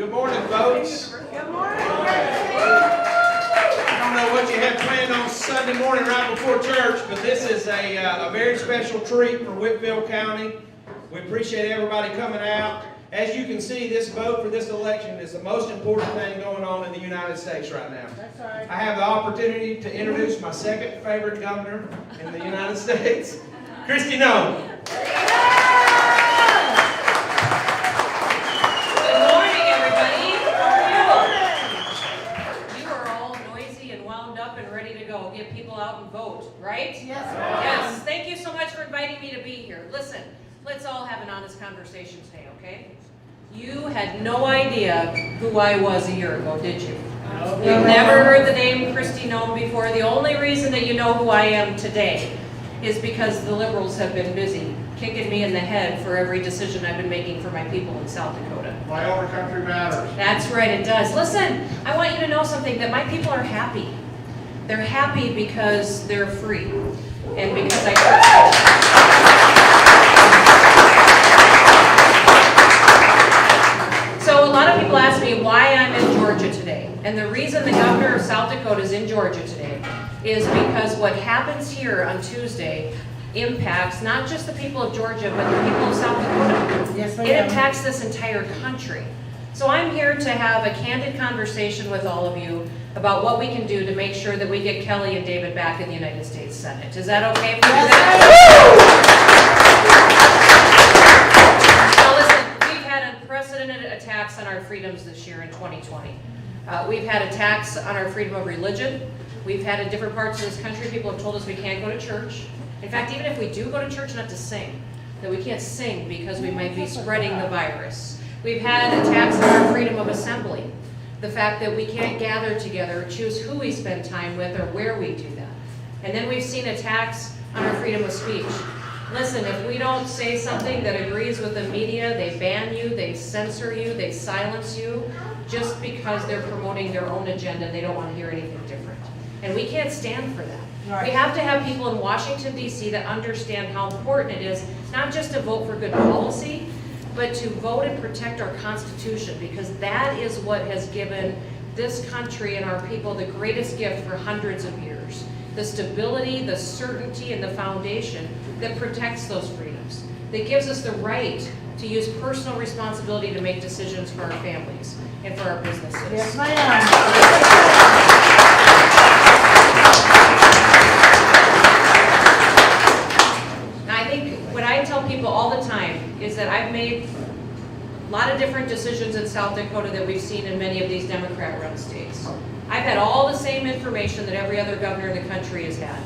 Good morning, folks. Good morning. I don't know what you have planned on Sunday morning right before church, but this is a very special treat for Whitfield County. We appreciate everybody coming out. As you can see, this vote for this election is the most important thing going on in the United States right now. That's right. I have the opportunity to introduce my second favorite governor in the United States, Kristi Noem. Get people out and vote, right? Yes. Yes. Thank you so much for inviting me to be here. Listen, let's all have an honest conversation today, okay? You had no idea who I was a year ago, did you? You've never heard the name Kristi Noem before. The only reason that you know who I am today is because the Liberals have been busy kicking me in the head for every decision I've been making for my people in South Dakota. Why all the country matters. That's right, it does. Listen, I want you to know something, that my people are happy. They're happy because they're free, and because I trust them. So a lot of people ask me why I'm in Georgia today, and the reason the governor of South Dakota is in Georgia today is because what happens here on Tuesday impacts not just the people of Georgia, but the people of South Dakota. Yes, it impacts this entire country. So I'm here to have a candid conversation with all of you about what we can do to make sure that we get Kelly and David back in the United States Senate. Is that okay for you? Now listen, we've had unprecedented attacks on our freedoms this year in 2020. We've had attacks on our freedom of religion. We've had in different parts of this country, people have told us we can't go to church. In fact, even if we do go to church, not to sing, that we can't sing because we might be spreading the virus. We've had attacks on our freedom of assembly. The fact that we can't gather together, choose who we spend time with, or where we do that. And then we've seen attacks on our freedom of speech. Listen, if we don't say something that agrees with the media, they ban you, they censor you, they silence you, just because they're promoting their own agenda and they don't want to hear anything different. And we can't stand for that. Right. We have to have people in Washington, D.C. that understand how important it is, not just to vote for good policy, but to vote and protect our Constitution, because that is what has given this country and our people the greatest gift for hundreds of years. The stability, the certainty, and the foundation that protects those freedoms. That gives us the right to use personal responsibility to make decisions for our families and for our businesses. Yes, ma'am. I think what I tell people all the time is that I've made a lot of different decisions in South Dakota that we've seen in many of these Democrat-run states. I've had all the same information that every other governor in the country has had.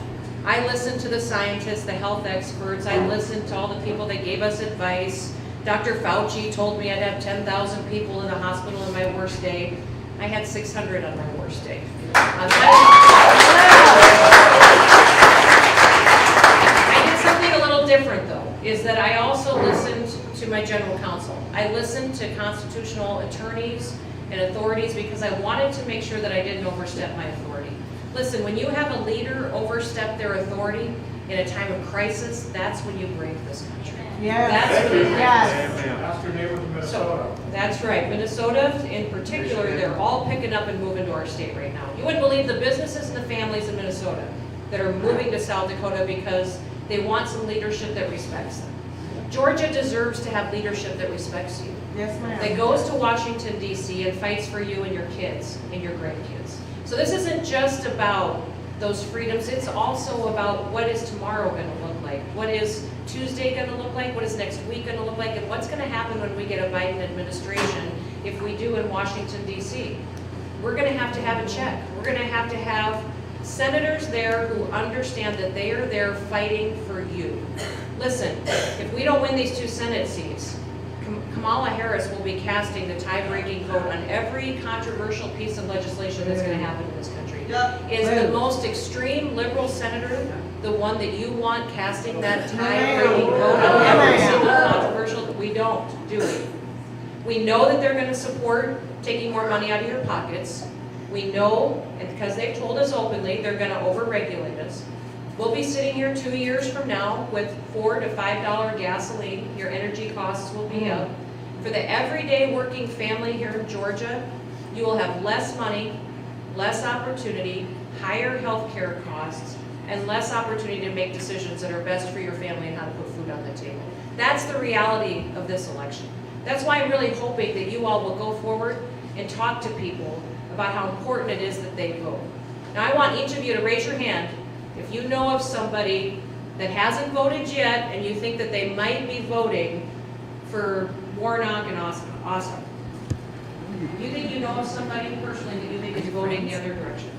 I listened to the scientists, the health experts, I listened to all the people that gave us advice. Dr. Fauci told me I'd have 10,000 people in the hospital on my worst day. I had 600 on my worst day. Different though, is that I also listened to my general counsel. I listened to constitutional attorneys and authorities because I wanted to make sure that I didn't overstep my authority. Listen, when you have a leader overstep their authority in a time of crisis, that's when you break this country. Yes. That's when you Yes. Ask your neighbors in Minnesota. That's right. Minnesota in particular, they're all picking up and moving to our state right now. You wouldn't believe the businesses and the families in Minnesota that are moving to South Dakota because they want some leadership that respects them. Georgia deserves to have leadership that respects you. Yes, ma'am. That goes to Washington, D.C. and fights for you and your kids and your grandkids. So this isn't just about those freedoms, it's also about what is tomorrow going to look like. What is Tuesday going to look like? What is next week going to look like? And what's going to happen when we get a Biden administration, if we do in Washington, D.C.? We're going to have a check. We're going to have senators there who understand that they are there fighting for you. Listen, if we don't win these 2 Senate seats, Kamala Harris will be casting the tie-breaking vote on every controversial piece of legislation that's going to happen in this country. Is the most extreme liberal senator the one that you want casting that tie-breaking vote on every single controversial? We don't, do we? We know that they're going to support taking more money out of your pockets. We know, and because they've told us openly, they're going to over-regulate us. We'll be sitting here 2 years from now with $4 to $5 gasoline. Your energy costs will be up. For the everyday working family here in Georgia, you will have less money, less opportunity, higher health care costs, and less opportunity to make decisions that are best for your family and how to put food on the table. That's the reality of this election. That's why I'm really hoping that you all will go forward and talk to people about how important it is that they vote. Now, I want each of you to raise your hand if you know of somebody that hasn't voted yet and you think that they might be voting for Warnock and Ossoff. You think you know of somebody personally that you think is voting the other direction?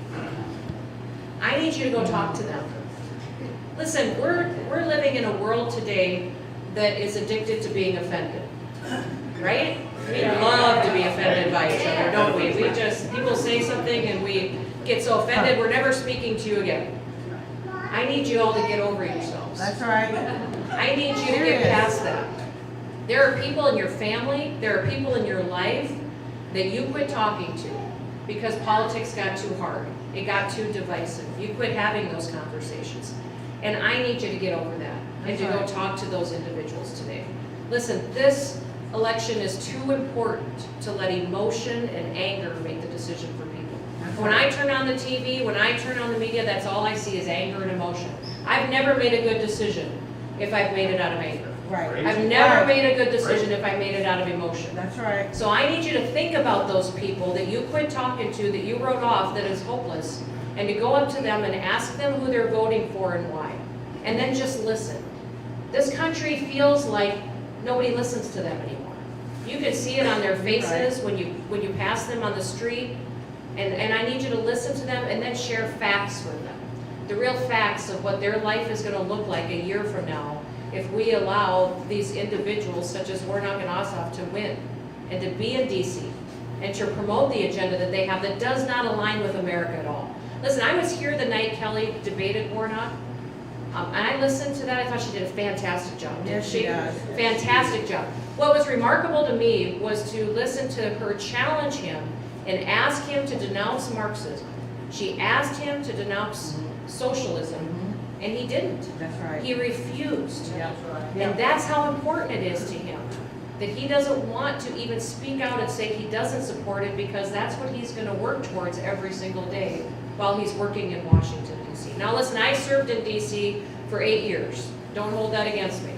I need you to go talk to them. Listen, we're living in a world today that is addicted to being offended, right? We love to be offended by each other, don't we? People say something and we get so offended, we're never speaking to you again. I need you all to get over yourselves. That's right. I need you to get past that. There are people in your family, there are people in your life that you quit talking to because politics got too hard. It got too divisive. You quit having those conversations. And I need you to get over that and to go talk to those individuals today. Listen, this election is too important to let emotion and anger make the decision for people. When I turn on the TV, when I turn on the media, that's all I see is anger and emotion. I've never made a good decision if I've made it out of anger. Right. I've never made a good decision if I made it out of emotion. That's right. So I need you to think about those people that you quit talking to, that you wrote off, that is hopeless, and to go up to them and ask them who they're voting for and why. And then just listen. This country feels like nobody listens to them anymore. You can see it on their faces when you pass them on the street. And I need you to listen to them and then share facts with them. The real facts of what their life is going to look like a year from now if we allow these individuals such as Warnock and Ossoff to win and to be in DC and to promote the agenda that they have that does not align with America at all. Listen, I was here the night Kelly debated Warnock, and I listened to that. I thought she did a fantastic job. Didn't Yes, she does. Fantastic job. What was remarkable to me was to listen to her challenge him and ask him to denounce Marxism. She asked him to denounce socialism, and he didn't. That's right. He refused. Yeah. And that's how important it is to him, that he doesn't want to even speak out and say he doesn't support it because that's what he's going to work towards every single day while he's working in Washington, D.C. Now listen, I served in D.C. for 8 years. Don't hold that against me.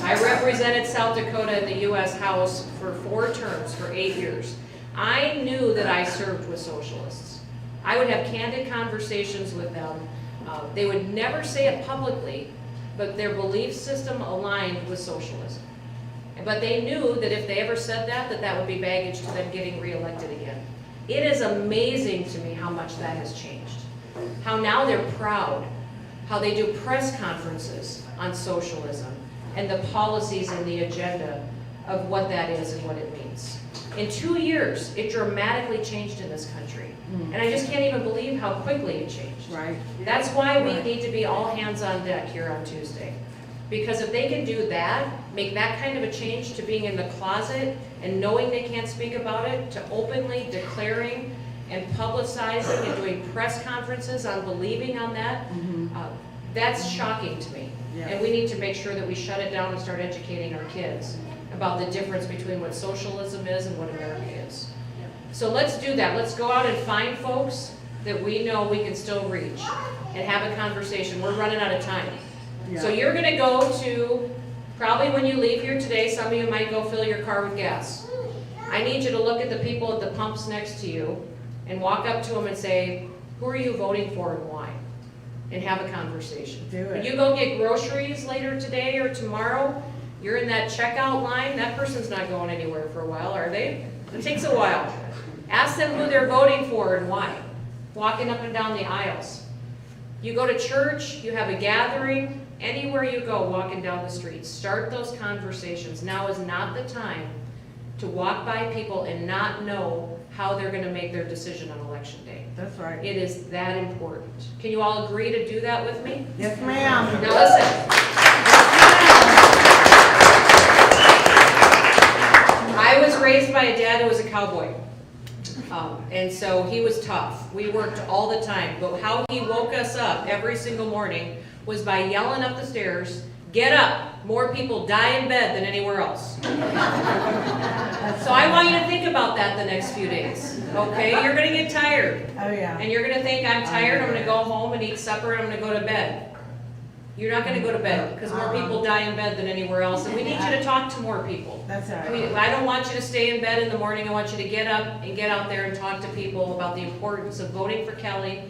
I represented South Dakota in the U.S. House for 4 terms for 8 years. I knew that I served with socialists. I would have candid conversations with them. They would never say it publicly, but their belief system aligned with socialism. But they knew that if they ever said that, that would be baggage to them getting reelected again. It is amazing to me how much that has changed. How now they're proud, how they do press conferences on socialism and the policies and the agenda of what that is and what it means. In 2 years, it dramatically changed in this country. And I just can't even believe how quickly it changed. Right. That's why we need to be all hands on deck here on Tuesday. Because if they can do that, make that kind of a change to being in the closet and knowing they can't speak about it, to openly declaring and publicizing and doing press conferences on believing on that, that's shocking to me. Yeah. And we need to make sure that we shut it down and start educating our kids about the difference between what socialism is and what America is. So let's do that. Let's go out and find folks that we know we can still reach and have a conversation. We're running out of time. Yeah. So you're going to go to, probably when you leave here today, some of you might go fill your car with gas. I need you to look at the people at the pumps next to you and walk up to them and say, who are you voting for and why? And have a conversation. Do it. When you go get groceries later today or tomorrow, you're in that checkout line, that person's not going anywhere for a while, are they? It takes a while. Ask them who they're voting for and why. Walking up and down the aisles. You go to church, you have a gathering, anywhere you go walking down the street, start those conversations. Now is not the time to walk by people and not know how they're going to make their decision on election day. That's right. It is that important. Can you all agree to do that with me? Yes, ma'am. Now listen. I was raised by a dad who was a cowboy. And so he was tough. We worked all the time. But how he woke us up every single morning was by yelling up the stairs, "Get up! More people die in bed than anywhere else." I want you to think about that the next few days, okay? You're gonna get tired. Oh, yeah. And you're gonna think, I'm tired, I'm gonna go home and eat supper, and I'm gonna go to bed. You're not gonna go to bed, because more people die in bed than anywhere else, and we need you to talk to more people. That's all right. I don't want you to stay in bed in the morning, I want you to get up and get out there and talk to people about the importance of voting for Kelly,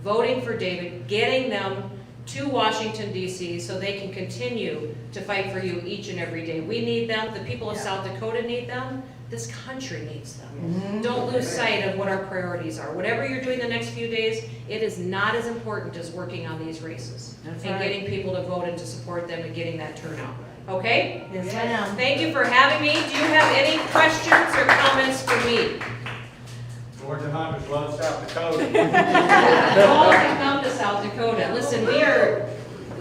voting for David, getting them to Washington DC so they can continue to fight for you each and every day. We need them, the people of South Dakota need them, this country needs them. Don't lose sight of what our priorities are. Whatever you're doing the next few days, it is not as important as working on these races. That's and right. getting people to vote and to support them and getting that turnout. Okay? Yes, ma'am. Thank you for having me. Do you have any questions or comments for me? Georgia Hunters love South Dakota. All can come to South Dakota. Listen,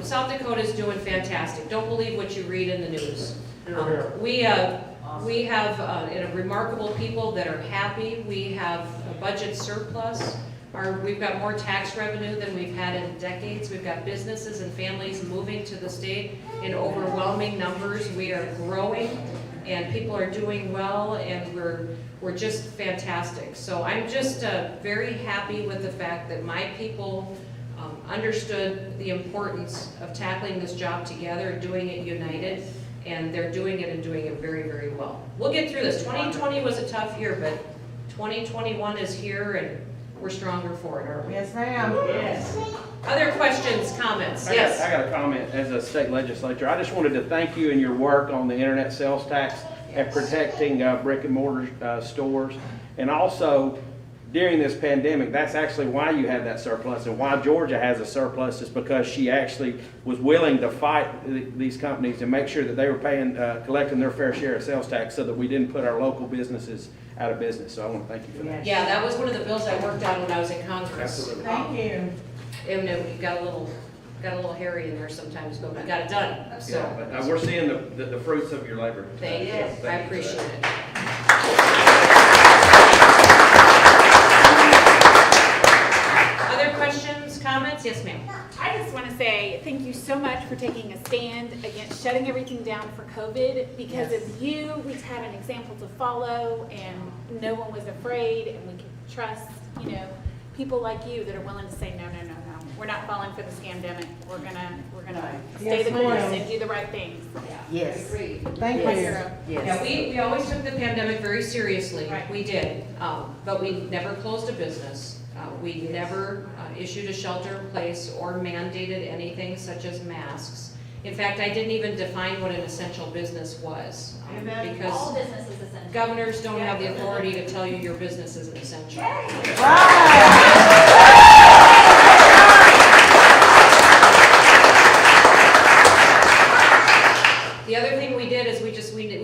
South Dakota is doing fantastic. Don't believe what you read in the news. We have remarkable people that are happy. We have a budget surplus. We've got more tax revenue than we've had in decades. We've got businesses and families moving to the state in overwhelming numbers. We are growing, and people are doing well, and we're just fantastic. So I'm just very happy with the fact that my people understood the importance of tackling this job together, doing it united, and they're doing it and doing it very, very well. We'll get through this. 2020 was a tough year, but 2021 is here, and we're stronger for it, aren't we? Yes, ma'am. Yes. Other questions, comments? Yes. I got a comment as a state legislator. I just wanted to thank you in your work on the internet sales tax and protecting brick and mortar stores. And also, during this pandemic, that's actually why you have that surplus, and why Georgia has a surplus is because she actually was willing to fight these companies and make sure that they were paying, collecting their fair share of sales tax so that we didn't put our local businesses out of business. So I want to thank you for that. Yeah, that was one of the bills I worked on when I was in Congress. Absolutely. Thank you. And it got a little hairy in there sometimes, but we got it done, so. Yeah, but we're seeing the fruits of your labor. Thank you, Thank I you for appreciate that. it. Other questions, comments? Yes, ma'am. I just want to say thank you so much for taking a stand against shutting everything down for COVID. Because Yes. of you, we had an example to follow, and no one was afraid, and we could trust, people like you that are willing to say, no, no, no, no. We're not falling for the scamdemic. We're gonna stay Yes, the course ma'am. and do the right things. Yes. Agreed. Thank Yes, you. sir. Yeah, we always took the pandemic very seriously. Right. We did, but we never closed a business. We never issued a shelter in place or mandated anything such as masks. In fact, I didn't even define what an essential business was. Because All business is essential. governors don't have the authority to tell you your business isn't essential. The other thing we did is we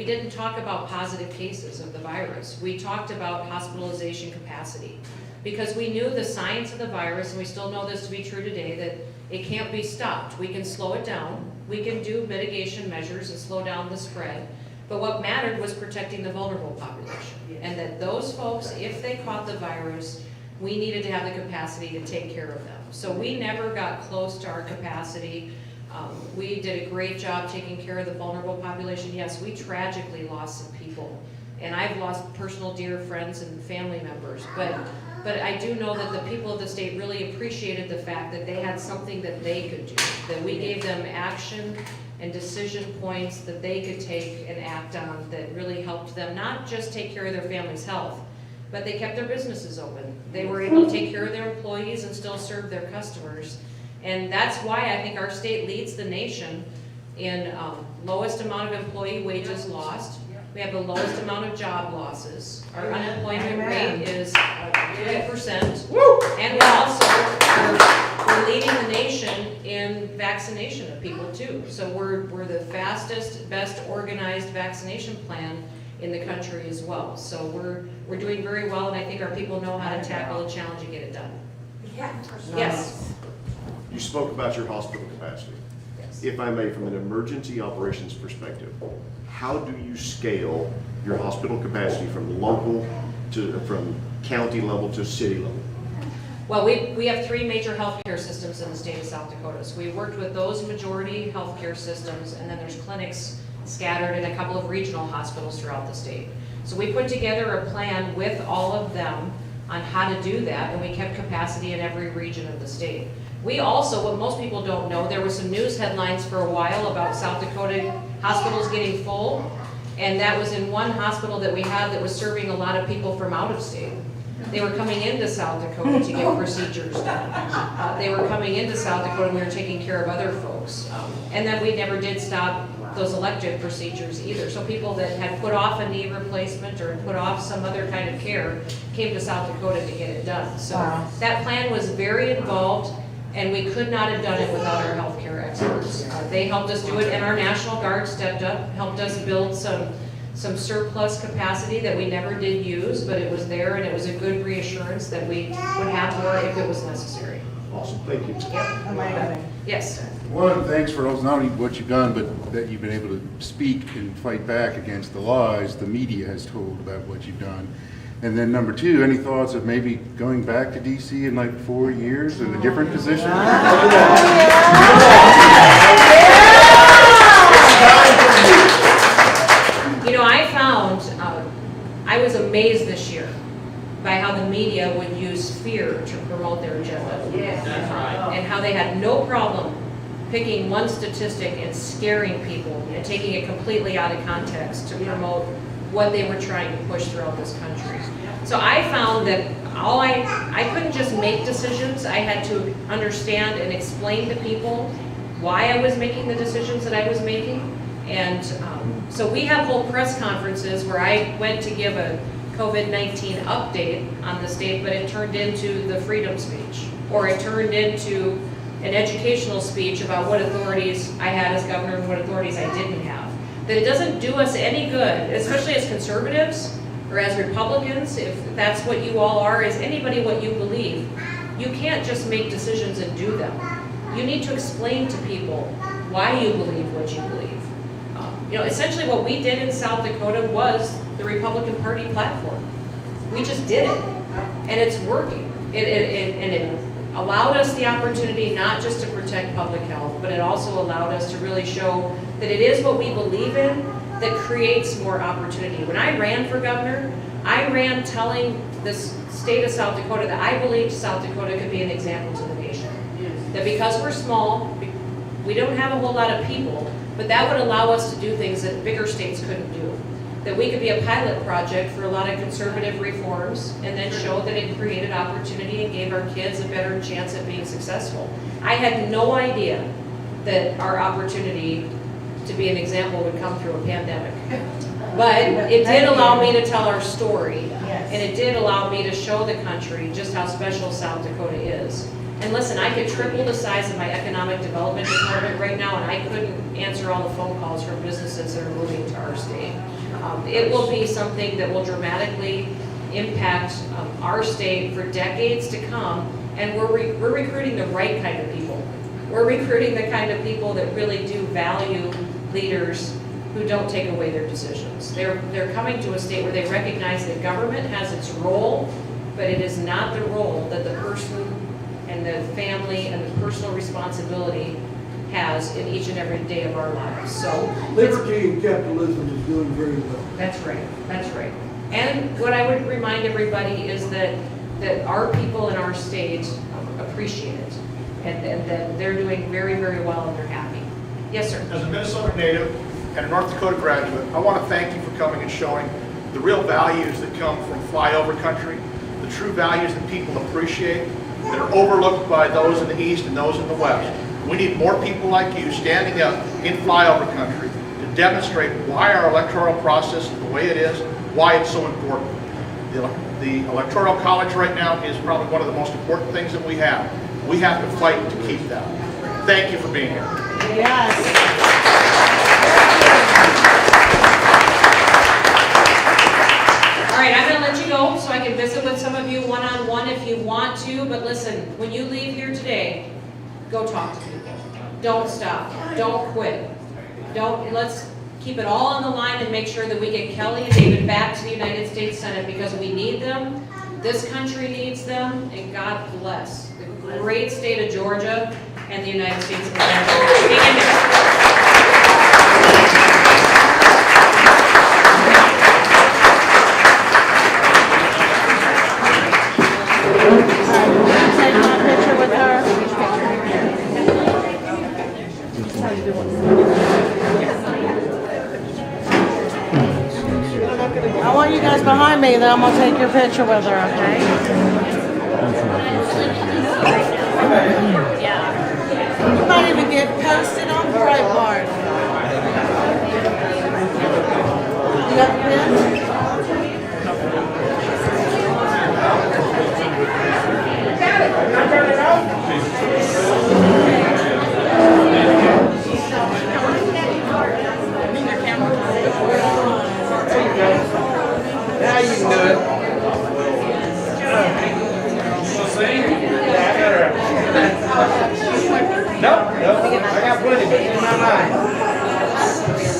didn't talk about positive cases of the virus. We talked about hospitalization capacity, because we knew the science of the virus, and we still know this to be true today, that it can't be stopped. We can slow it down. We can do mitigation measures and slow down the spread. But what mattered was protecting the vulnerable population. And that those folks, if they caught the virus, we needed to have the capacity to take care of them. So we never got close to our capacity. We did a great job taking care of the vulnerable population. Yes, we tragically lost some people. And I've lost personal dear friends and family members. But I do know that the people of the state really appreciated the fact that they had something that they could do. That we gave them action and decision points that they could take and act on that really helped them not just take care of their family's health, but they kept their businesses open. They were able to take care of their employees and still serve their customers. And that's why I think our state leads the nation in lowest amount of employee wages lost. We have the lowest amount of job losses. Our unemployment rate is 2%. And we're leading the nation in vaccination of people too. So we're the fastest, best organized vaccination plan in the country as well. So we're doing very well, and I think our people know how to tackle a challenge and get it done. Yeah, for sure. Yes. You spoke about your hospital capacity. Yes. If I may, from an emergency operations perspective, how do you scale your hospital capacity from county level to city level? Well, we have 3 major healthcare systems in the state of South Dakota. So we worked with those majority healthcare systems, and then there's clinics scattered in a couple of regional hospitals throughout the state. So we put together a plan with all of them on how to do that, and we kept capacity in every region of the state. We also, what most people don't know, there were some news headlines for a while about South Dakota hospitals getting full, and that was in one hospital that we had that was serving a lot of people from out of state. They were coming into South Dakota to get procedures done. They were coming into South Dakota and we were taking care of other folks. And then we never did stop those elective procedures either. So people that had put off a knee replacement or put off some other kind of care came to South Dakota to get it done. So that plan was very involved, and we could not have done it without our healthcare experts. They helped us do it, and our National Guard stepped up, helped us build some surplus capacity that we never did use, but it was there, and it was a good reassurance that we would have more if it was necessary. Awesome, thank you. Yes. One, thanks for not only what you've done, but that you've been able to speak and fight back against the lies the media has told about what you've done. And then number two, any thoughts of maybe going back to DC in like 4 years in a different position? You know, I found, I was amazed this year by how the media would use fear to promote their agenda. Yes. That's right. And how they had no problem picking one statistic and scaring people and taking it completely out of context to promote what they were trying to push throughout this country. So I found that I couldn't just make decisions. I had to understand and explain to people why I was making the decisions that I was making. And so we have whole press conferences where I went to give a COVID-19 update on the state, but it turned into the freedom speech, or it turned into an educational speech about what authorities I had as governor and what authorities I didn't have. That it doesn't do us any good, especially as conservatives or as Republicans, if that's what you all are, is anybody what you believe. You can't just make decisions and do them. You need to explain to people why you believe what you believe. You know, essentially what we did in South Dakota was the Republican Party platform. We just did it, and it's working. It allowed us the opportunity not just to protect public health, but it also allowed us to really show that it is what we believe in that creates more opportunity. When I ran for governor, I ran telling this state of South Dakota that I believed South Dakota could be an example to the nation. That because we're small, we don't have a whole lot of people, but that would allow us to do things that bigger states couldn't do. That we could be a pilot project for a lot of conservative reforms and then show that it created opportunity and gave our kids a better chance at being successful. I had no idea that our opportunity to be an example would come through a pandemic. But it did allow me to tell our story, and it did allow me to show the country just how special South Dakota is. And listen, I could triple the size of my economic development department right now, and I couldn't answer all the phone calls from businesses that are moving to our state. It will be something that will dramatically impact our state for decades to come, and we're recruiting the right kind of people. We're recruiting the kind of people that really do value leaders who don't take away their decisions. They're coming to a state where they recognize that government has its role, but it is not the role that the person and the family and the personal responsibility has in each and every day of our lives. So Liberty and capitalism is doing very well. that's right, that's right. And what I would remind everybody is that our people in our state appreciate it, and that they're doing very, very well and they're happy. Yes, sir. As a Minnesota native and a North Dakota graduate, I want to thank you for coming and showing the real values that come from flyover country, the true values that people appreciate, that are overlooked by those in the East and those in the West. We need more people like you standing up in flyover country to demonstrate why our electoral process is the way it is, why it's so important. The Electoral College right now is probably one of the most important things that we have. We have to fight to keep that. Thank you for being here. All right, I'm going to let you go so I can visit with some of you one-on-one if you want to, but listen, when you leave here today, go talk to people. Don't stop. Don't quit. Let's keep it all on the line and make sure that we get Kelly and David back to the United States Senate because we need them, this country needs them, and God bless the great state of Georgia and the United States of America. Hang in there. you guys behind me, then I'm gonna take your picture with her, okay? You might even get posted on Breitbart. You got the pen? Now you can do it. Nope, I got plenty, but in my mind.